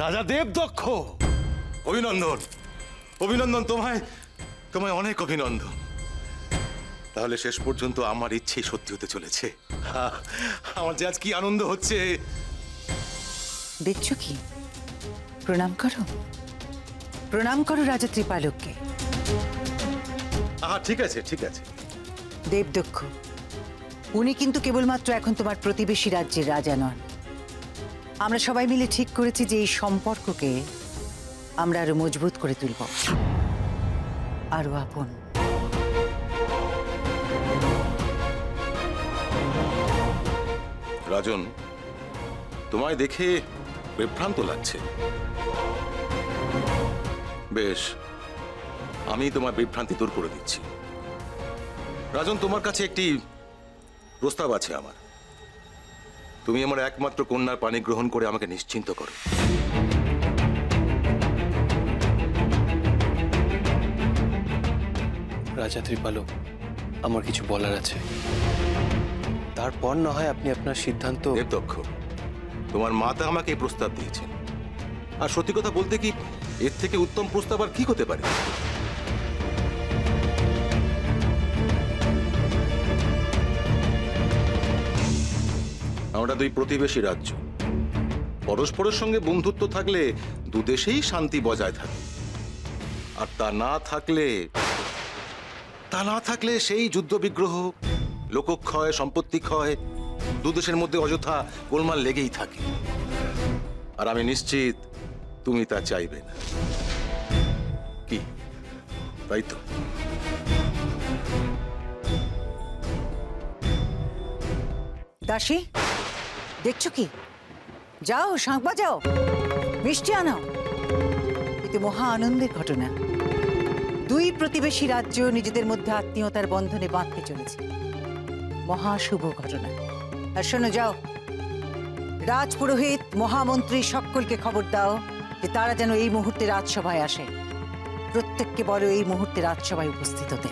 রাজা দেবদক্ষ, অভিনন্দন অভিনন্দন, তোমায় তোমায় অনেক অভিনন্দন। তাহলে শেষ পর্যন্ত আমার ইচ্ছেই সত্যি হতে চলেছে। আমার যে আজ কি আনন্দ হচ্ছে। দেখছো কি, প্রণাম করো, প্রণাম করো রাজা ত্রিপালককে। ঠিক আছে ঠিক আছে। দেবদক্ষ, উনি কিন্তু কেবলমাত্র এখন তোমার প্রতিবেশী রাজ্যের রাজা নন। আমরা সবাই মিলে ঠিক করেছি যে এই সম্পর্ককে আমরা আরো মজবুত করে তুলব, আরো আপন। রাজন, তোমায় দেখে বিভ্রান্ত লাগছে। বেশ, আমি তোমার বিভ্রান্তি দূর করে দিচ্ছি। রাজন, তোমার কাছে একটি প্রস্তাব আছে আমার। তুমি আমার একমাত্র কন্যার পানি গ্রহণ করে আমাকে নিশ্চিন্ত করো। রাজা ত্রিপালক, আমার কিছু বলার আছে, তারপর না হয় আপনি আপনার সিদ্ধান্ত। দেবদক্ষ, তোমার মাতা আমাকে এই প্রস্তাব দিয়েছেন, আর সত্যি কথা বলতে কি, এর থেকে উত্তম প্রস্তাব আর কি হতে পারে? আমরা দুই প্রতিবেশী রাজ্য, পরস্পরের সঙ্গে বন্ধুত্ব থাকলে দুদেশেই শান্তি বজায় থাকে। আর তা না থাকলে সেই যুদ্ধ বিগ্রহ, লোকক্ষয়, সম্পত্তি ক্ষয়, দুদেশের মধ্যে অযথা গোলমাল লেগেই থাকে। আর আমি নিশ্চিত তুমি তা চাইবে না, কি তাই তো? দাসী, দেখছো কি, যাও শাঁখ বাজাও, মিষ্টি আনাও। এতে মহা আনন্দের ঘটনা। দুই প্রতিবেশী রাজ্য নিজেদের মধ্যে আত্মীয়তার বন্ধনে বাঁধতে চলেছে, মহা শুভ ঘটনা। আর শোনো, যাও, রাজপুরোহিত, মহামন্ত্রী সকলকে খবর দাও যে তারা যেন এই মুহূর্তে রাজসভায় আসে। প্রত্যেককে বলো এই মুহূর্তে রাজসভায় উপস্থিত হতে।